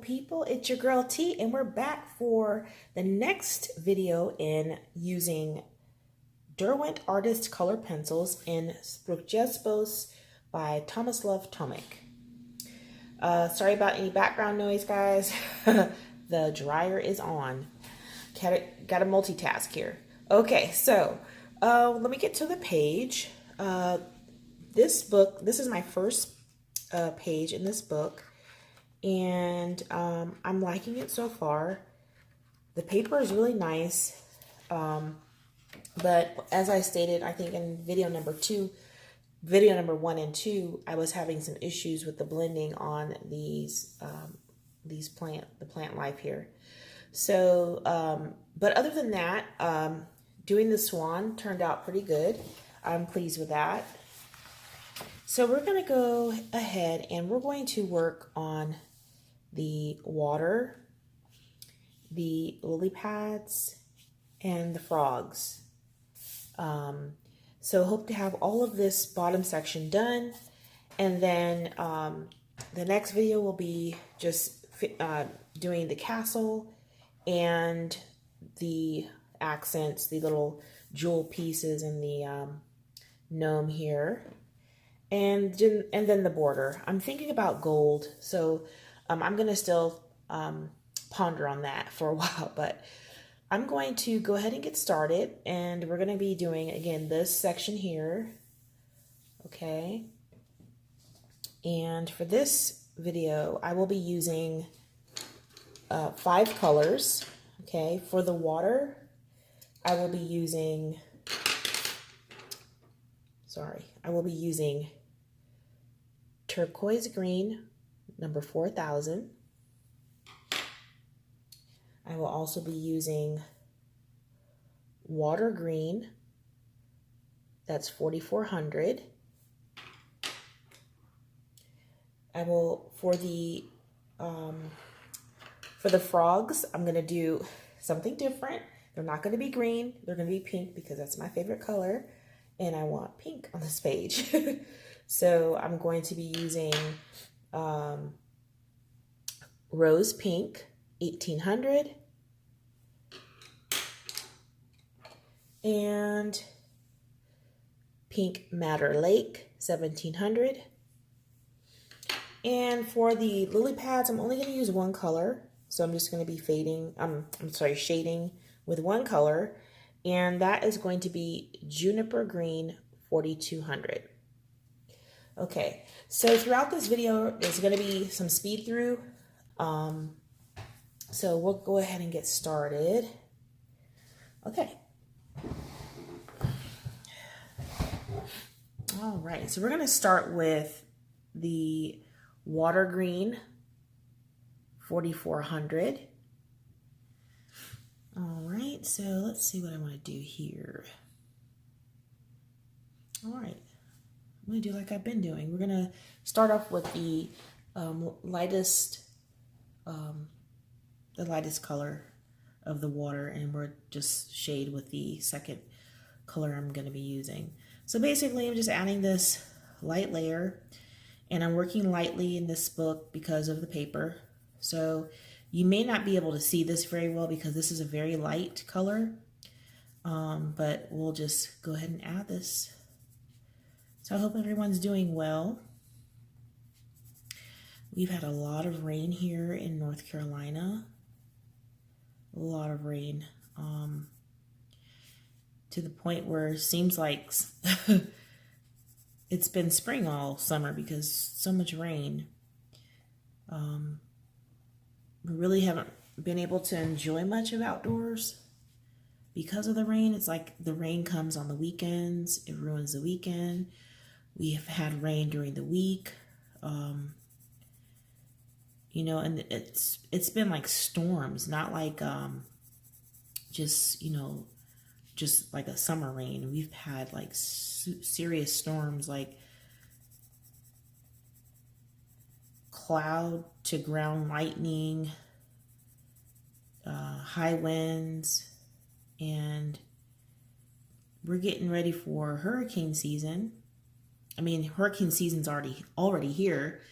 people, it's your girl T, and we're back for the next video in using Derwent Artist Color Pencils in Sprookjesbos by Tomislav Tomic. Sorry about any background noise, guys. The dryer is on. Got to multitask here. Okay, so let me get to the page. This is my first page in this book, and I'm liking it so far. The paper is really nice, but as I stated, I think in video number 1 and 2, I was having some issues with the blending on the plant life here. So, but other than that, doing the swan turned out pretty good. I'm pleased with that. So we're going to go ahead and we're going to work on the water, the lily pads, and the frogs. So hope to have all of this bottom section done, and then the next video will be just doing the castle and the accents, the little jewel pieces, and the gnome here. And then the border. I'm thinking about gold, so I'm going to still ponder on that for a while, but I'm going to go ahead and get started, and we're going to be doing, again, this section here, okay? And for this video, I will be using 5 colors, okay? For the water, I will be using turquoise green, number 4000. I will also be using water green, that's 4400. I will, for the frogs, I'm going to do something different. They're not going to be green, they're going to be pink because that's my favorite color, and I want pink on this page. So I'm going to be using rose pink, 1800, and pink madder lake, 1700. And for the lily pads, I'm only going to use one color, so I'm just going to be shading with one color, and that is going to be juniper green, 4200. Okay, so throughout this video, there's going to be some speed through. So we'll go ahead and get started. Okay. All right, so we're going to start with the water green, 4400. All right, so let's see what I want to do here. All right. I'm going to do like I've been doing. We're going to start off with the lightest color of the water, and we're just shade with the second color I'm going to be using. So basically, I'm just adding this light layer, and I'm working lightly in this book because of the paper. So you may not be able to see this very well because this is a very light color, but we'll just go ahead and add this. So I hope everyone's doing well. We've had a lot of rain here in North Carolina. A lot of rain. To the point where it seems like it's been spring all summer because so much rain. We really haven't been able to enjoy much of outdoors because of the rain. It's like the rain comes on the weekends. It ruins the weekend. We have had rain during the week, you know, and it's been like storms, not like just like a summer rain. We've had like serious storms, like cloud to ground lightning, high winds, and we're getting ready for hurricane season. I mean, hurricane season's already here,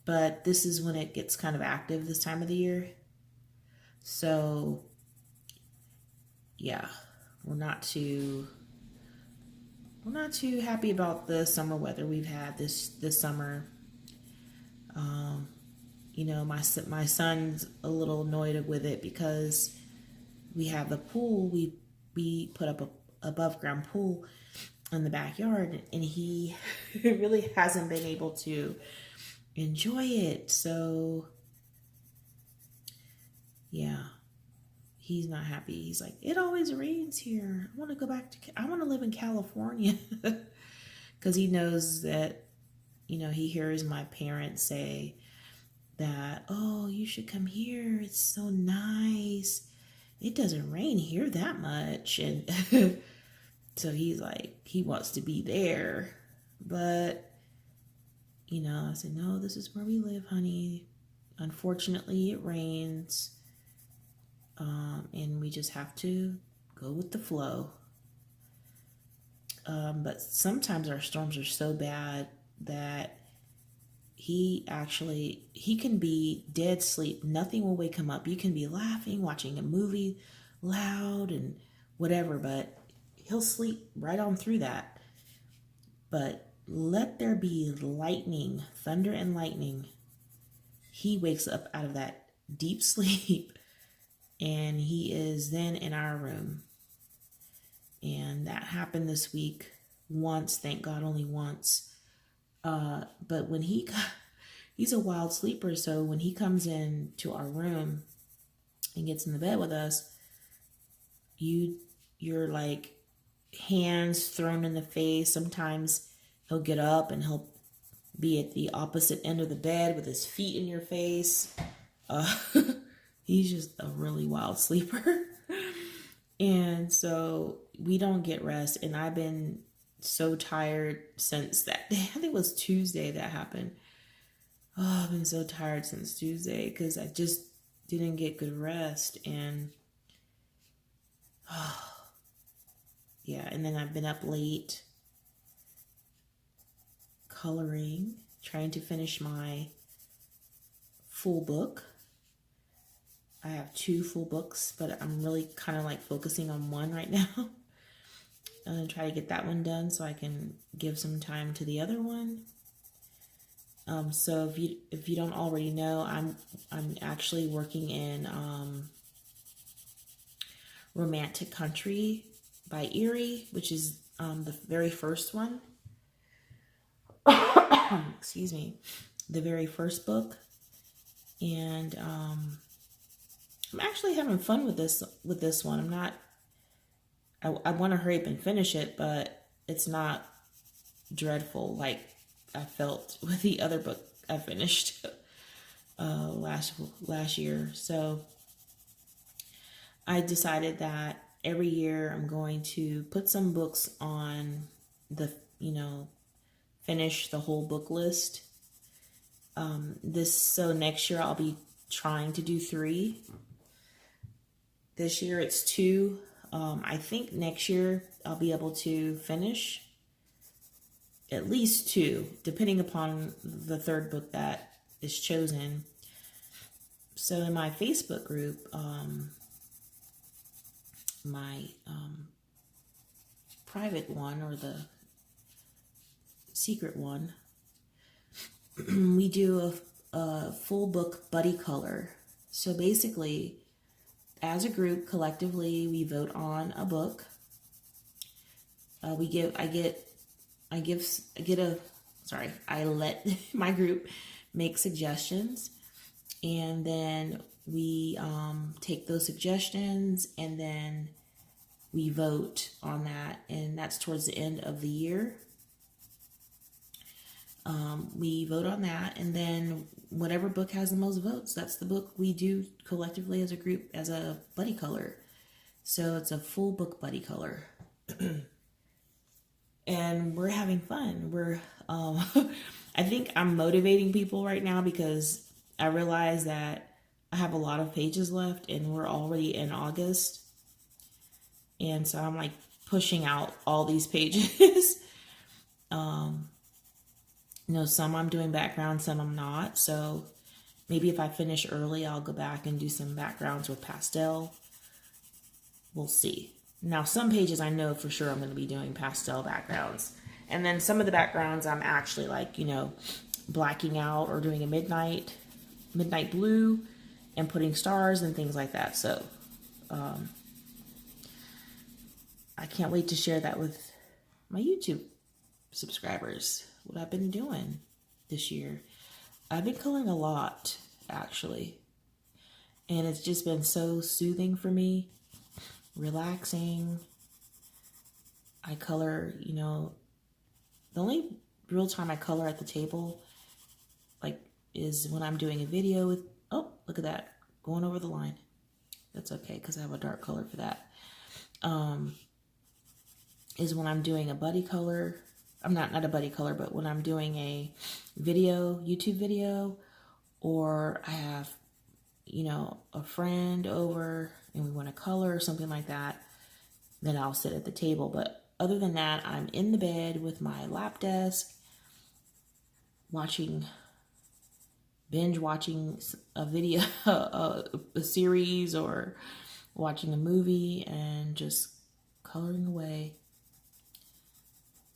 but this is when it gets kind of active this time of the year. So yeah, we're not too happy about the summer weather we've had this summer. You know, my son's a little annoyed with it because we have the pool. We put up a above ground pool in the backyard, and he really hasn't been able to enjoy it. So yeah, he's not happy. He's like, it always rains here. I want to go back to, I want to live in California. Because he knows that, you know, he hears my parents say that, oh, you should come here. It's so nice. It doesn't rain here that much. And so he's like, he wants to be there. But, you know, I said, no, this is where we live, honey. Unfortunately, it rains. And we just have to go with the flow. But sometimes our storms are so bad that he can be dead asleep. Nothing will wake him up. You can be laughing, watching a movie loud and whatever, but he'll sleep right on through that. But let there be lightning, thunder and lightning. He wakes up out of that deep sleep, and he is then in our room. And that happened this week once, thank God, only once. But when he's a wild sleeper, so when he comes in to our room and gets in the bed with us, you're like hands thrown in the face. Sometimes he'll get up and he'll be at the opposite end of the bed with his feet in your face. He's just a really wild sleeper. And so we don't get rest. And I've been so tired since that day. I think it was Tuesday that happened. Oh, I've been so tired since Tuesday because I just didn't get good rest. And yeah, and then I've been up late coloring, trying to finish my full book. I have 2 full books, but I'm really kind of like focusing on one right now. I'm going to try to get that one done so I can give some time to the other one. So if you don't already know, I'm actually working in Romantic Country by Erie, which is the very first one. Excuse me, the very first book, and I'm actually having fun with this one. I'm not. I want to hurry up and finish it, but it's not dreadful like I felt with the other book I finished last year. So I decided that every year I'm going to put some books on the, finish the whole book list. So next year I'll be trying to do 3. This year it's 2. I think next year I'll be able to finish at least 2, depending upon the third book that is chosen. So in my Facebook group, my private one, or the secret one, we do a full book buddy color. So basically, as a group, collectively, we vote on a book. I let my group make suggestions, and then we take those suggestions, and then we vote on that, and that's towards the end of the year. We vote on that, and then whatever book has the most votes, that's the book we do collectively as a group as a buddy color. So it's a full book buddy color. And we're having fun. I think I'm motivating people right now because I realize that I have a lot of pages left and we're already in August. And so I'm like pushing out all these pages. You know, some I'm doing background, some I'm not. So maybe if I finish early, I'll go back and do some backgrounds with pastel. We'll see. Now, some pages I know for sure I'm going to be doing pastel backgrounds. And then some of the backgrounds I'm actually like, you know, blacking out or doing a midnight blue and putting stars and things like that. So I can't wait to share that with my YouTube subscribers, what I've been doing this year. I've been coloring a lot, actually. And it's just been so soothing for me, relaxing. I color, you know, the only real time I color at the table, like, is when I'm doing a video with, oh, look at that, going over the line. That's okay, because I have a dark color for that. Is when I'm doing a buddy color. I'm not a buddy color, but when I'm doing a video, YouTube video, or I have, you know, a friend over and we want to color or something like that, then I'll sit at the table. But other than that, I'm in the bed with my lap desk, binge watching a video, a series, or watching a movie and just coloring away.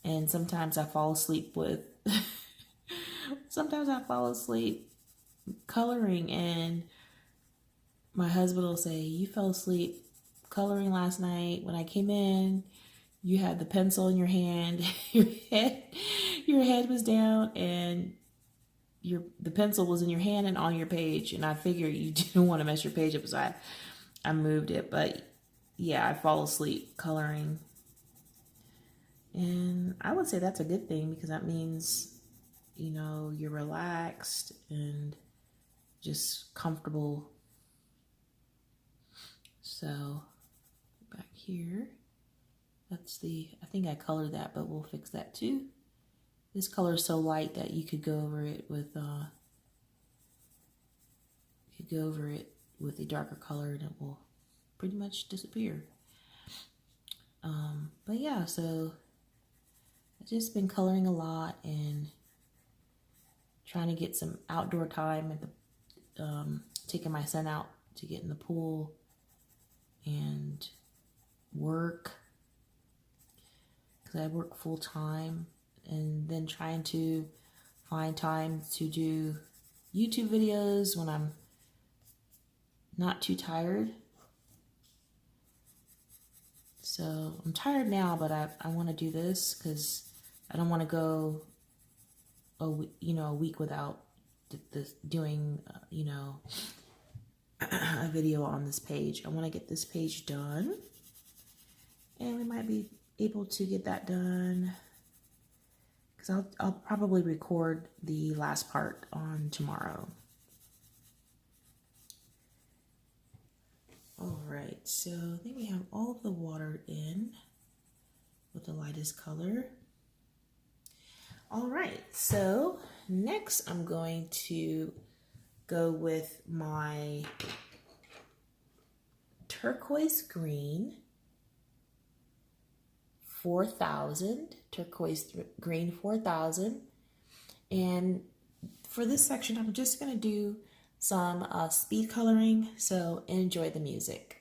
And sometimes I fall asleep coloring, and my husband will say, "You fell asleep coloring last night. When I came in, you had the pencil in your hand, your head was down, and the pencil was in your hand and on your page." And I figured you didn't want to mess your page up, so I moved it. But yeah, I fall asleep coloring. And I would say that's a good thing, because that means, you know, you're relaxed and just comfortable. So back here, I think I colored that, but we'll fix that too. This color is so light that you could go over it with a darker color and it will pretty much disappear. But yeah, so I've just been coloring a lot and trying to get some outdoor time at the taking my son out to get in the pool and work, because I work full time, and then trying to find time to do YouTube videos when I'm not too tired. So I'm tired now, but I want to do this because I don't want to go a week without doing a video on this page. I want to get this page done, and we might be able to get that done, because I'll probably record the last part on tomorrow. All right, so I think we have all of the water in with the lightest color. All right, so next I'm going to go with my turquoise green 4000, turquoise green 4000. And for this section, I'm just going to do some speed coloring, so enjoy the music.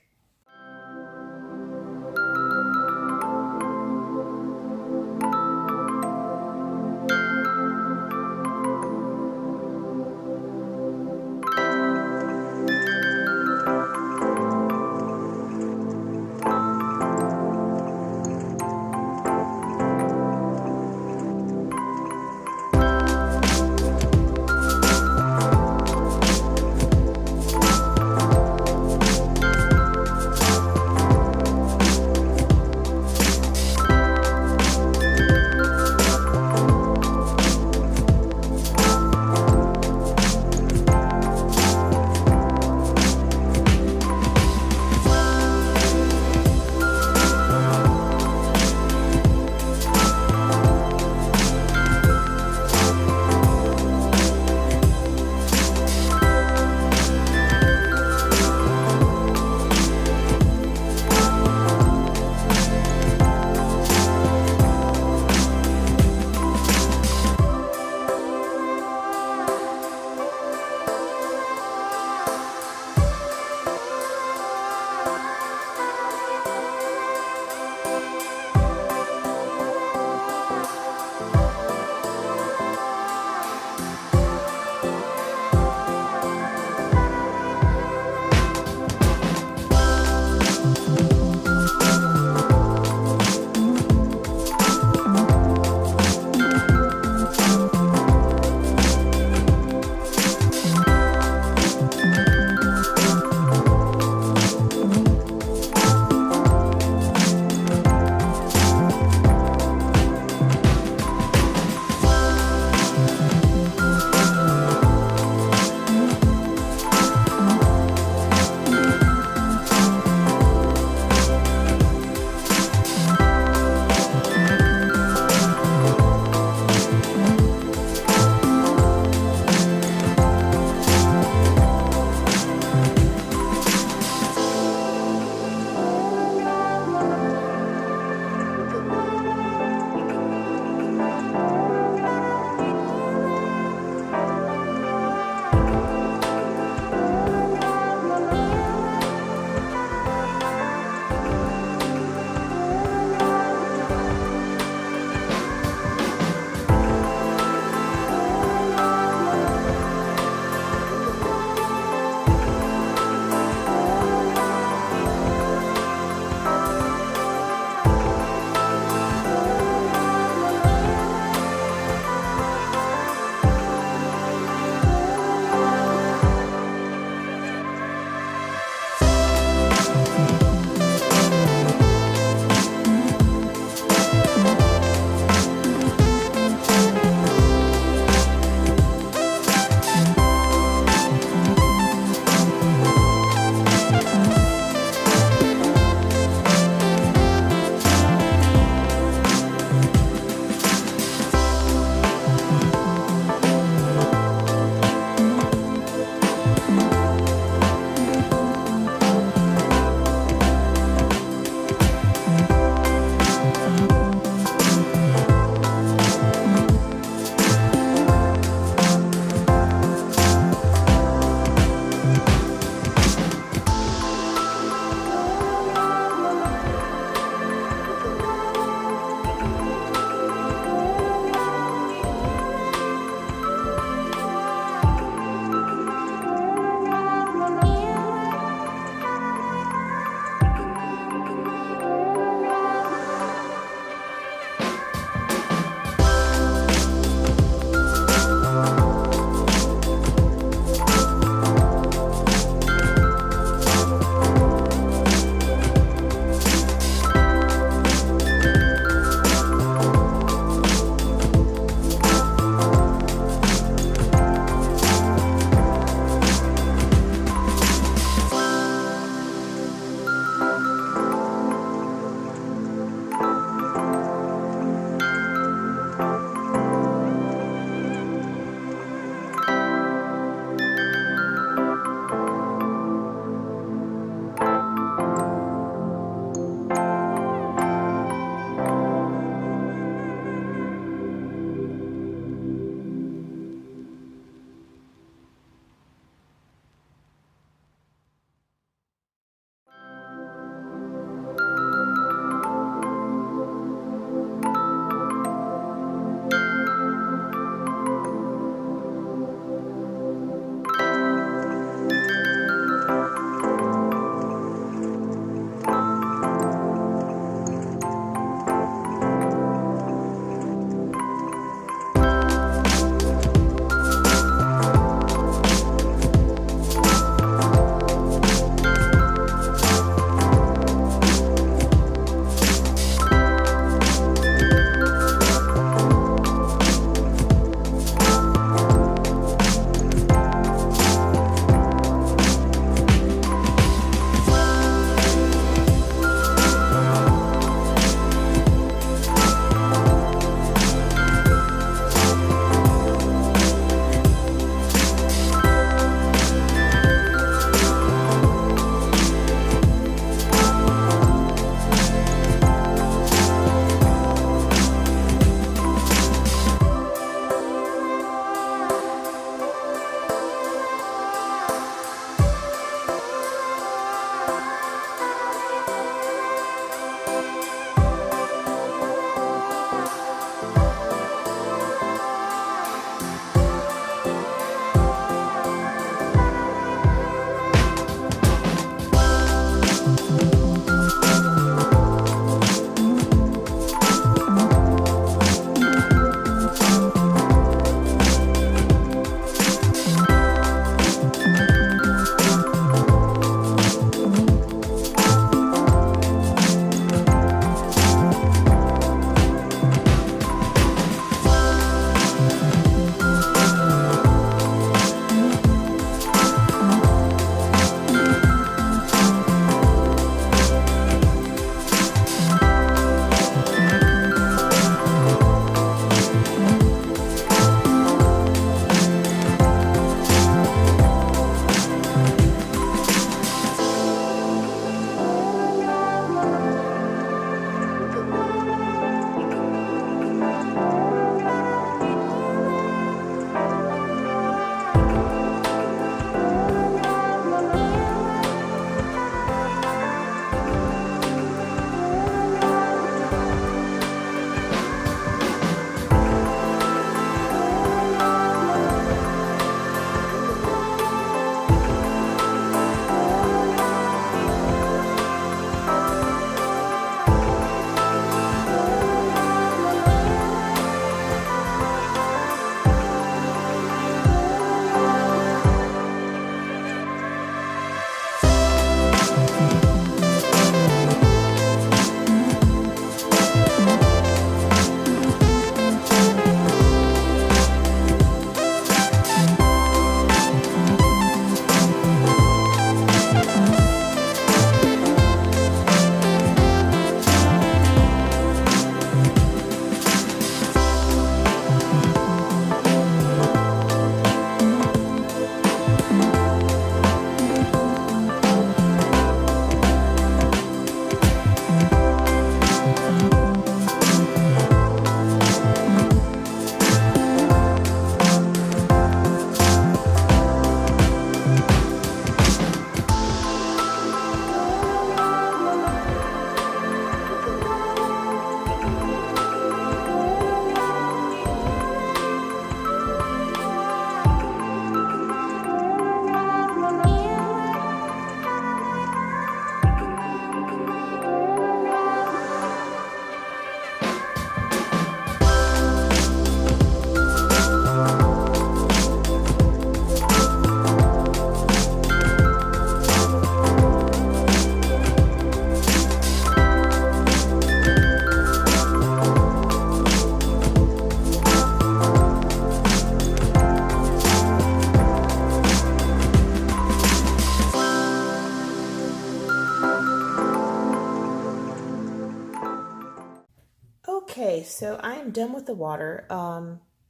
Okay, so I am done with the water.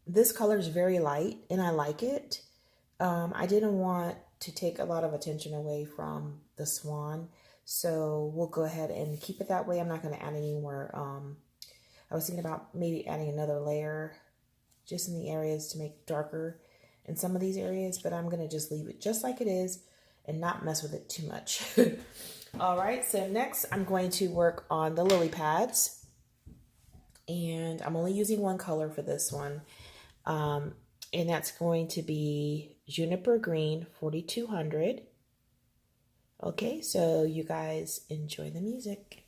This color is very light and I like it. I didn't want to take a lot of attention away from the swan, so we'll go ahead and keep it that way. I'm not going to add any more. I was thinking about maybe adding another layer just in the areas to make it darker in some of these areas, but I'm going to just leave it just like it is and not mess with it too much. All right, so next I'm going to work on the lily pads, and I'm only using one color for this one. And that's going to be Juniper Green 4200. Okay, so you guys enjoy the music.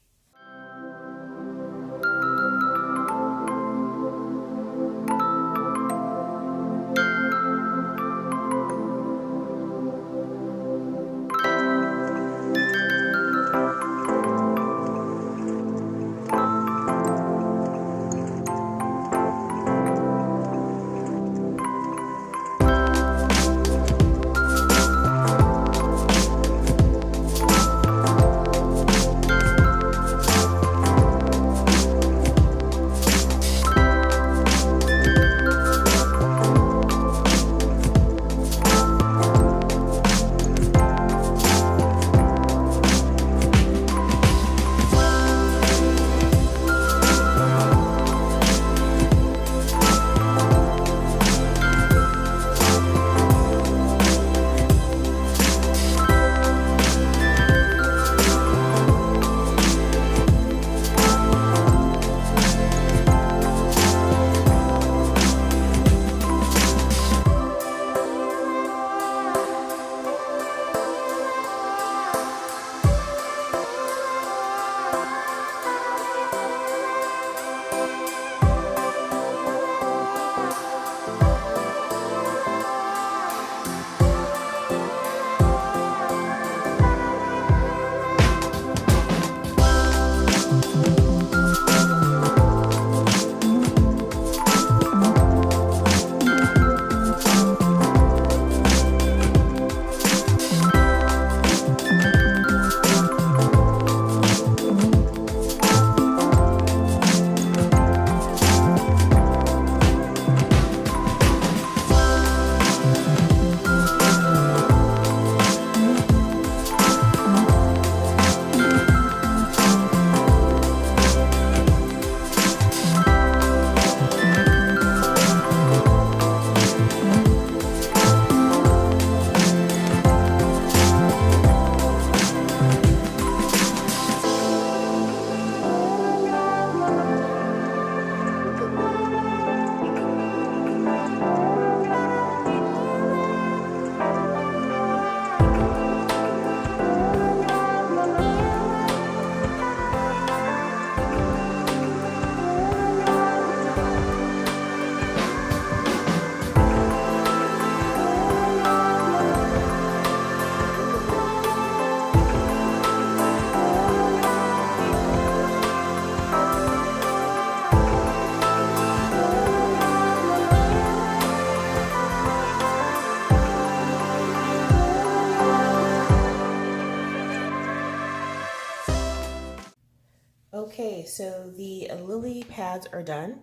Okay, so the lily pads are done.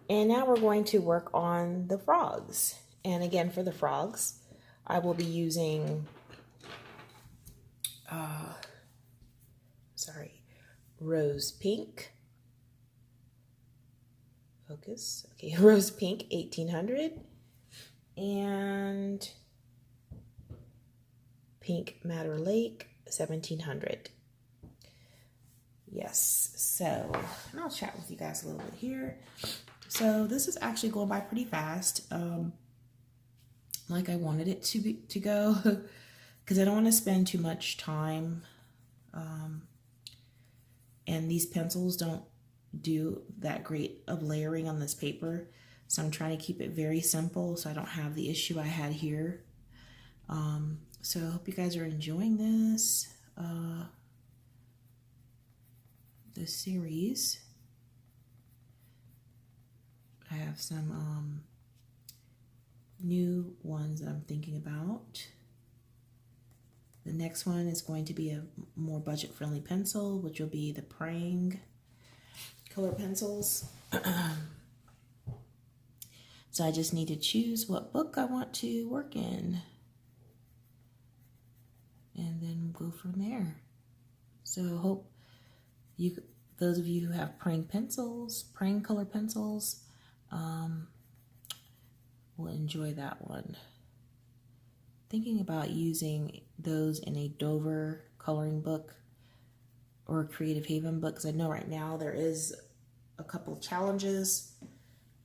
And now we're going to work on the frogs. And again, for the frogs, I will be using, rose pink. Focus. Okay, rose pink 1800. And pink Madder Lake 1700. Yes, so and I'll chat with you guys a little bit here. So this is actually going by pretty fast, like I wanted it to go, because I don't want to spend too much time, and these pencils don't do that great of layering on this paper, so I'm trying to keep it very simple so I don't have the issue I had here. So I hope you guys are enjoying this. The series. I have some new ones I'm thinking about. The next one is going to be a more budget-friendly pencil, which will be the Prang. color pencils. So I just need to choose what book I want to work in. And then go from there. So hope you, those of you who have praying color pencils, will enjoy that one. Thinking about using those in a Dover coloring book or Creative Haven book, because I know right now there is a couple of challenges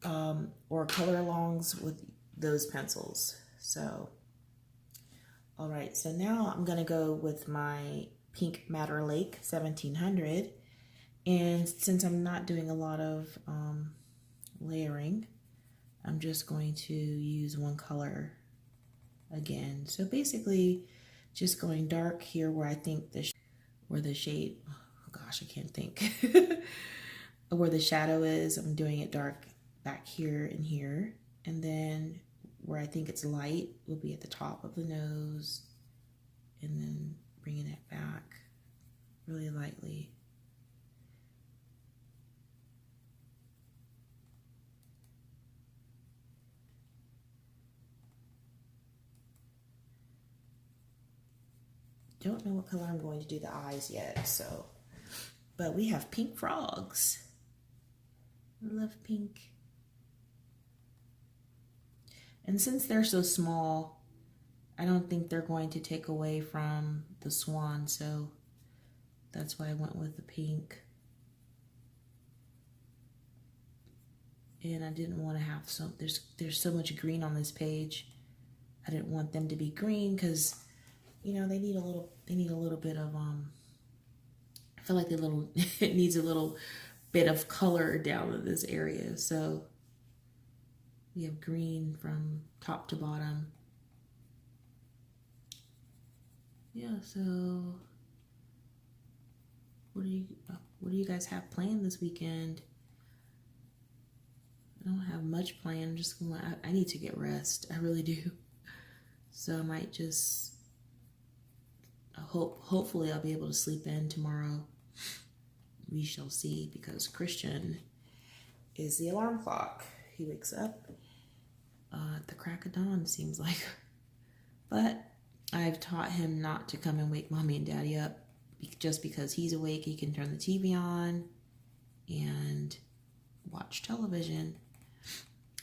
or color alongs with those pencils. So, all right, so now I'm gonna go with my Pink Madder Lake 1700. And since I'm not doing a lot of layering, I'm just going to use one color again. So basically just going dark here where I think where the shade, oh gosh, I can't think, where the shadow is. I'm doing it dark back here and here. And then where I think it's light will be at the top of the nose, and then bringing it back really lightly. Don't know what color I'm going to do the eyes yet, so, but we have pink frogs. I love pink. And since they're so small, I don't think they're going to take away from the swan, so that's why I went with the pink. And I didn't want to have there's so much green on this page. I didn't want them to be green because, you know, they need a little bit of I feel like it needs a little bit of color down in this area. So we have green from top to bottom. Yeah, so what do you guys have planned this weekend? I don't have much planned. I need to get rest. I really do. So I might just hopefully I'll be able to sleep in tomorrow. We shall see, because Christian is the alarm clock. He wakes up at the crack of dawn, seems like. But I've taught him not to come and wake mommy and daddy up. Just because he's awake, he can turn the TV on and watch television.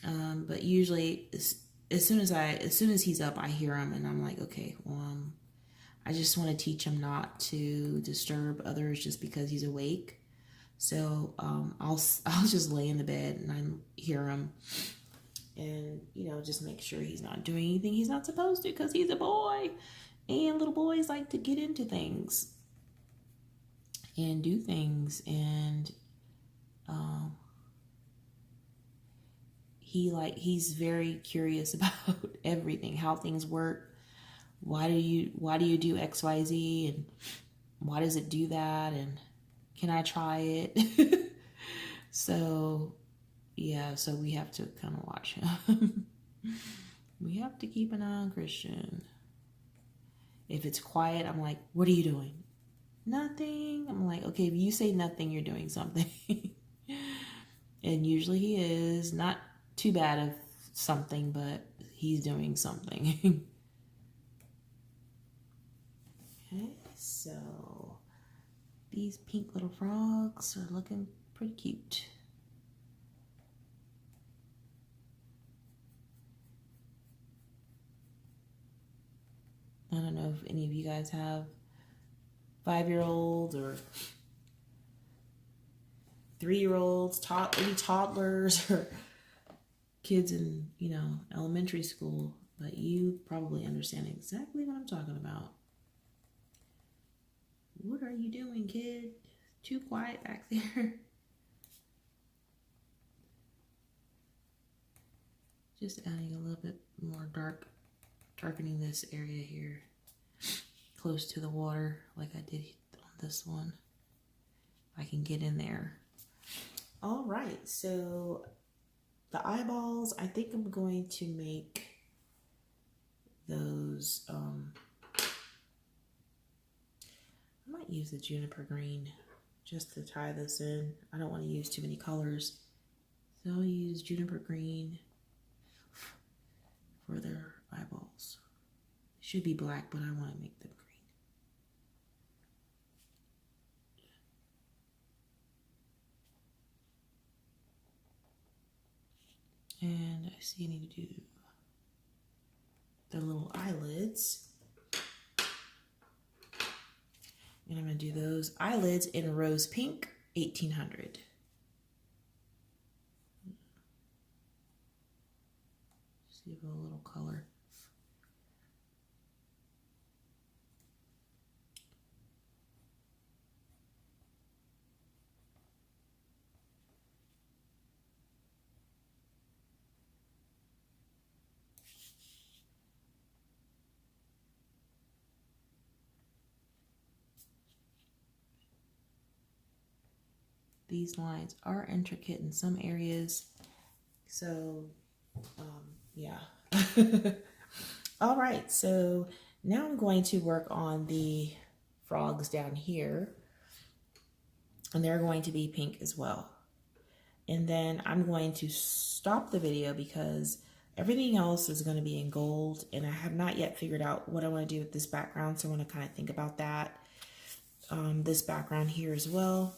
But usually as soon as he's up, I hear him and I'm like, okay, well, I just want to teach him not to disturb others just because he's awake. So I'll just lay in the bed and I hear him, and just make sure he's not doing anything he's not supposed to, because he's a boy, and little boys like to get into things and do things, and he's very curious about everything, how things work. Why do you do XYZ, and why does it do that, and can I try it? So yeah, so we have to kind of watch him. We have to keep an eye on Christian. If it's quiet, I'm like, what are you doing? Nothing. I'm like, okay, if you say nothing, you're doing something. And usually he is. Not too bad of something, but he's doing something. Okay, so these pink little frogs are looking pretty cute. I don't know if any of you guys have 5-year-olds or 3-year-olds, maybe toddlers, or kids in, elementary school, but you probably understand exactly what I'm talking about. What are you doing, kid? Too quiet back there. Just adding a little bit more darkening this area here, close to the water, like I did on this one. I can get in there. All right, so the eyeballs, I think I'm going to make those, I might use the juniper green just to tie this in. I don't want to use too many colors. So I'll use juniper green for their eyeballs. It should be black, but I want to make them green. And I see I need to do the little eyelids. And I'm going to do those eyelids in rose pink, 1800. Just give it a little color. These lines are intricate in some areas, so yeah. All right, so now I'm going to work on the frogs down here, and they're going to be pink as well. And then I'm going to stop the video because everything else is going to be in gold, and I have not yet figured out what I want to do with this background, so I want to kind of think about that. This background here as well.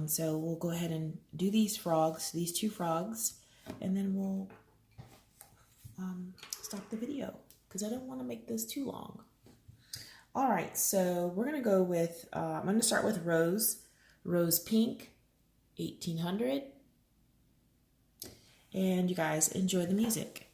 So we'll go ahead and do these frogs, these two frogs, and then we'll stop the video because I don't want to make this too long. All right, so we're going to go with, I'm going to start with rose pink, 1800. And you guys enjoy the music.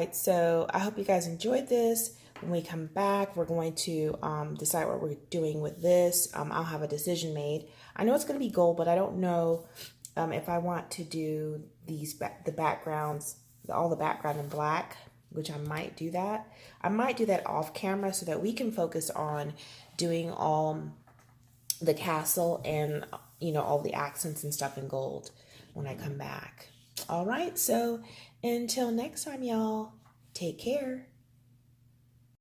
right, so I hope you guys enjoyed this. When we come back, we're going to decide what we're doing with this. I'll have a decision made. I know it's going to be gold, but I don't know if I want to do the backgrounds, all the background in black, which I might do that. I might do that off camera so that we can focus on doing all the castle and, you know, all the accents and stuff in gold when I come back. All right, so until next time, y'all, take care.